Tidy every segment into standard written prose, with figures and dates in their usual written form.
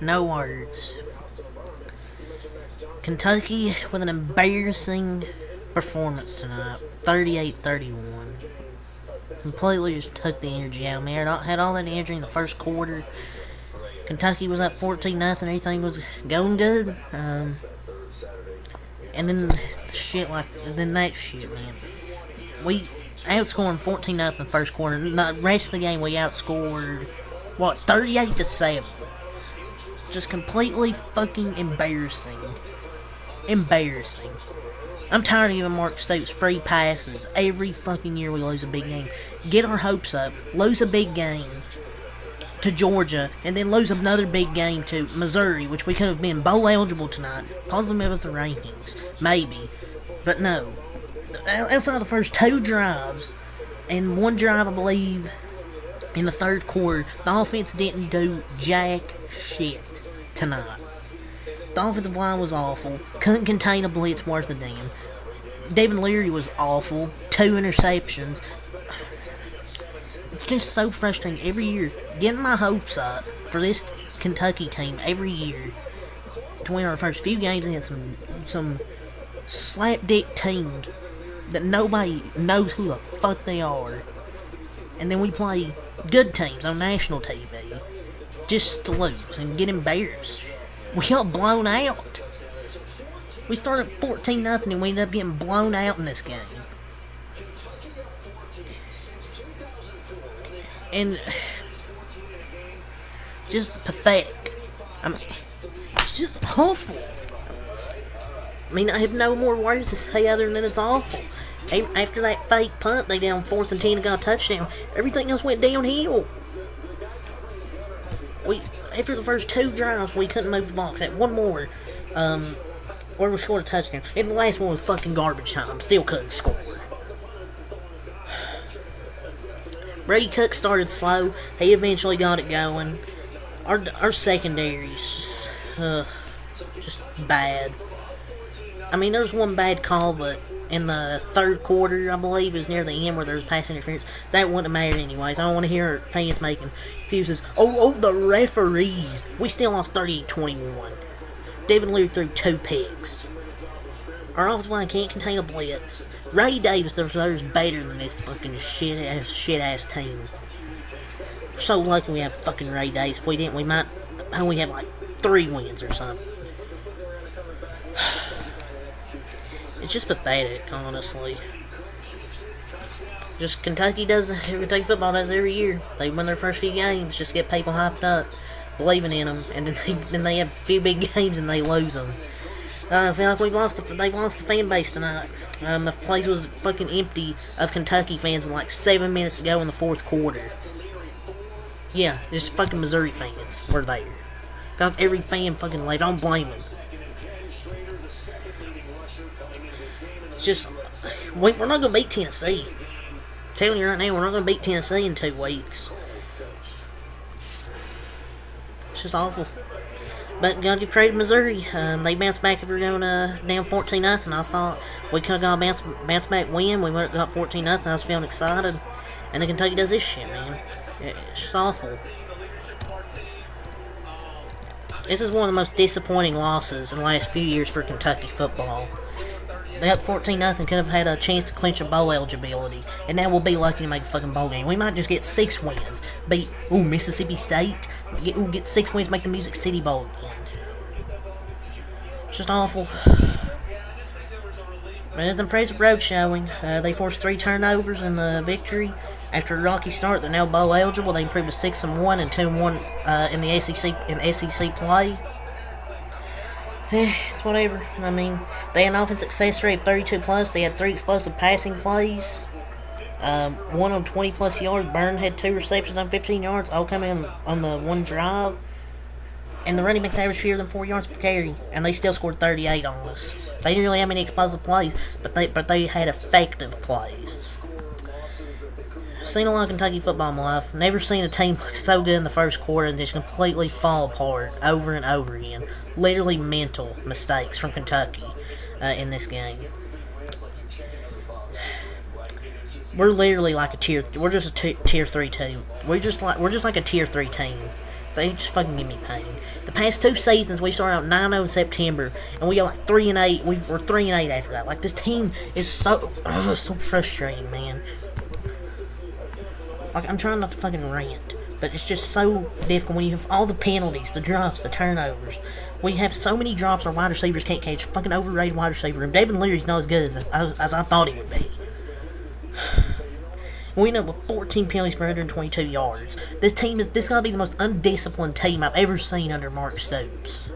No words. Kentucky with an embarrassing performance tonight. 38-31. Completely just took the energy out of me. Had all that energy in the first quarter. Kentucky was up 14-0. Everything was going good. And then that shit, man. We outscoring 14-0 in the first quarter. The rest of the game, we outscored, 38-7. Just completely fucking embarrassing. Embarrassing. I'm tired of giving Mark Stoops free passes every fucking year we lose a big game. Get our hopes up, lose a big game to Georgia, and then lose another big game to Missouri, which we could have been bowl eligible tonight. Possibly move up the rankings. Maybe. But no. Outside the first two drives, and one drive, I believe, in the third quarter, the offense didn't do jack shit tonight. The offensive line was awful. Couldn't contain a blitz worth a damn. David Leary was awful. 2 interceptions. It's just so frustrating every year. Getting my hopes up for this Kentucky team every year to win our first few games against some slapdick teams that nobody knows who the fuck they are. And then we play good teams on national TV just to lose and get embarrassed. We got blown out. We started 14-0 and we ended up getting blown out in this game. And just pathetic. I mean, it's just awful. I mean, I have no more words to say other than it's awful. After that fake punt, they down 4th and 10 and got a touchdown. Everything else went downhill. After the first 2 drives, we couldn't move the box. At one more, where we scored a touchdown. And the last one was fucking garbage time. Still couldn't score. Brady Cook started slow. He eventually got it going. Our secondary's just bad. I mean, there's one bad call, but in the third quarter, I believe, is near the end where there was pass interference. That wouldn't have mattered anyways. I don't want to hear fans making excuses. Oh, the referees. We still lost 38-21. David Leary threw 2 picks. Our offensive line can't contain a blitz. Ray Davis deserves better than this fucking shit-ass team. We're so lucky we have fucking Ray Davis. If we didn't, we might only have like 3 wins or something. It's just pathetic, honestly. Just Kentucky football does every year. They win their first few games, just get people hyped up, believing in them, and then they have a few big games and they lose them. I feel like they've lost the fan base tonight. The place was fucking empty of Kentucky fans with like 7 minutes to go in the fourth quarter. Yeah, just fucking Missouri fans were there. I feel like every fan fucking left. I don't blame them. It's just, we're not going to beat Tennessee. I'm telling you right now, we're not going to beat Tennessee in 2 weeks. It's just awful. But gotta give credit to Missouri. They bounced back after going down 14-0. I thought we could have got a bounce back win. We would have got 14-0. I was feeling excited. And then Kentucky does this shit, man. It's just awful. This is one of the most disappointing losses in the last few years for Kentucky football. They up 14-0, could have had a chance to clinch a bowl eligibility, and now we'll be lucky to make a fucking bowl game. We might just get 6 wins. Beat Mississippi State. We'll get 6 wins, make the Music City Bowl again. It's just awful. But it's an impressive road showing. They forced 3 turnovers in the victory. After a rocky start, they're now bowl eligible. They improved to 6-1 and 2-1 in the SEC play. It's whatever. I mean, they had an offensive success rate of 32+. They had 3 explosive passing plays. One on 20+ yards. Byrne had 2 receptions on 15 yards. All coming on the one drive. And the running backs averaged fewer than 4 yards per carry. And they still scored 38 on us. They didn't really have any explosive plays, but they had effective plays. I've seen a lot of Kentucky football in my life. Never seen a team look so good in the first quarter and just completely fall apart over and over again. Literally mental mistakes from Kentucky in this game. We're literally like a tier. We're just a tier 3 team. We're just like a tier 3 team. They just fucking give me pain. The past 2 seasons, we started out 9-0 in September, and we got like 3-8. We were 3-8 after that. Like, this team is so frustrating, man. Like, I'm trying not to fucking rant, but it's just so difficult when you have all the penalties, the drops, the turnovers. We have so many drops our wide receivers can't catch. Fucking overrated wide receiver room. David Leary's not as good as I thought he would be. We end up with 14 penalties for 122 yards. This gotta be the most undisciplined team I've ever seen under Mark Stoops.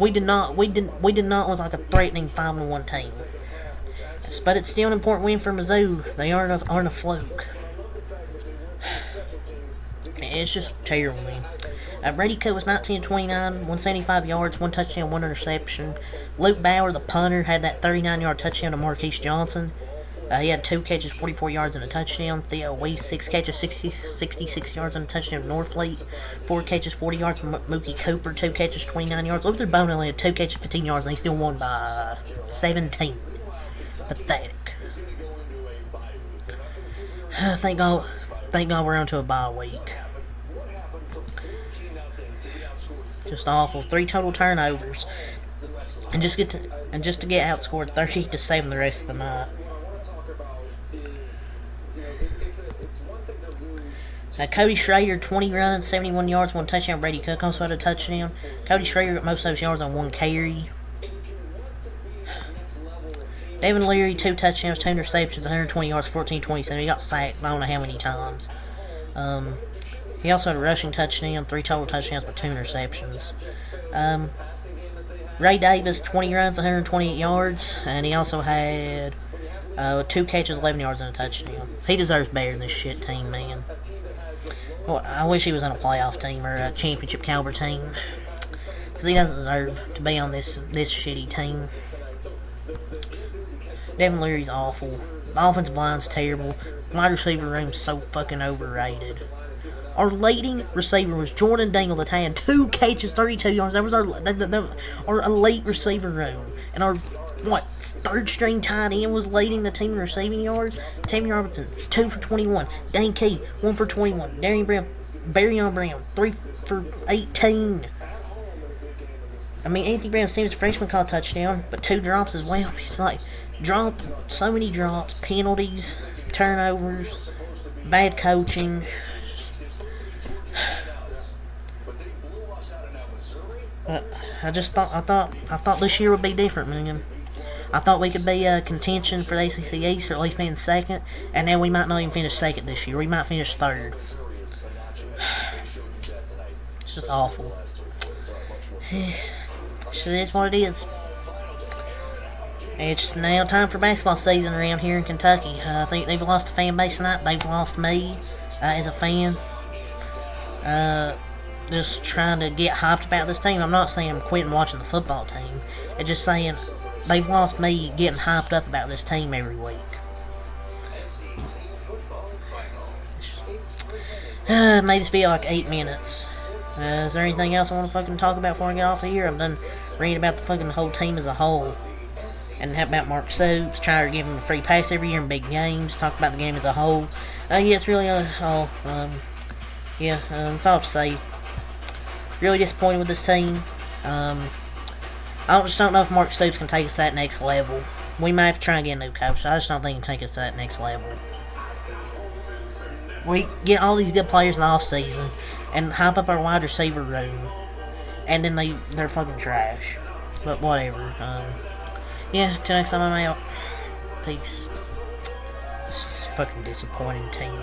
We did not look like a threatening 5-1 team. But it's still an important win for Mizzou. They aren't a fluke. It's just terrible, man. Brady Cook was 19-29, 175 yards, 1 touchdown, 1 interception. Luke Bauer, the punter, had that 39-yard touchdown to Marquise Johnson. He had 2 catches, 44 yards, and a touchdown. Theo Weiss, 6 catches, 66 yards, and a touchdown. Norfleet, 4 catches, 40 yards. Mookie Cooper, 2 catches, 29 yards. Luther Bone only had 2 catches, 15 yards, and they still won by 17. Pathetic. Thank God we're on to a bye week. Just awful. 3 total turnovers, and just to get outscored 30-7 the rest of the night. Cody Schrader, 20 runs, 71 yards, 1 touchdown. Brady Cook also had a touchdown. Cody Schrader got most of those yards on 1 carry. David Leary, 2 touchdowns, 2 interceptions, 120 yards, 14-27. He got sacked, I don't know how many times. He also had a rushing touchdown, 3 total touchdowns, but 2 interceptions. Ray Davis, 20 runs, 128 yards, and he also had 2 catches, 11 yards, and a touchdown. He deserves better than this shit team, man. Well, I wish he was on a playoff team or a championship caliber team, because he doesn't deserve to be on this shitty team. Devin Leary's awful. The offensive line's terrible. Wide receiver room's so fucking overrated. Our leading receiver was Jordan Dingle that had 2 catches, 32 yards. That was our elite receiver room. And our, 3rd string tight end was leading the team in receiving yards. Tammy Robertson, 2 for 21. Dane Key, 1 for 21. Barryon Brown, 3 for 18. I mean, Anthony Brown Stevens, freshman, caught a touchdown, but 2 drops as well. It's like, so many drops, penalties, turnovers, bad coaching. I thought this year would be different, man. I thought we could be contention for the ACC East, or at least being second, and now we might not even finish second this year. We might finish 3rd. It's just awful. So that's what it is. It's now time for basketball season around here in Kentucky. I think they've lost the fan base tonight. They've lost me as a fan. Just trying to get hyped about this team. I'm not saying I'm quitting watching the football team. It's just saying they've lost me getting hyped up about this team every week. Made this video like 8 minutes. Is there anything else I want to fucking talk about before I get off of here? I'm done reading about the fucking whole team as a whole. And how about Mark Stoops, try to give him a free pass every year in big games, talk about the game as a whole. Yeah, it's really all. It's all to say. Really disappointed with this team. I just don't know if Mark Stoops can take us to that next level. We might have to try and get a new coach. I just don't think he can take us to that next level. We get all these good players in the offseason and hype up our wide receiver room, and then they're fucking trash. But whatever. Yeah, till next time I'm out. Peace. This is a fucking disappointing team.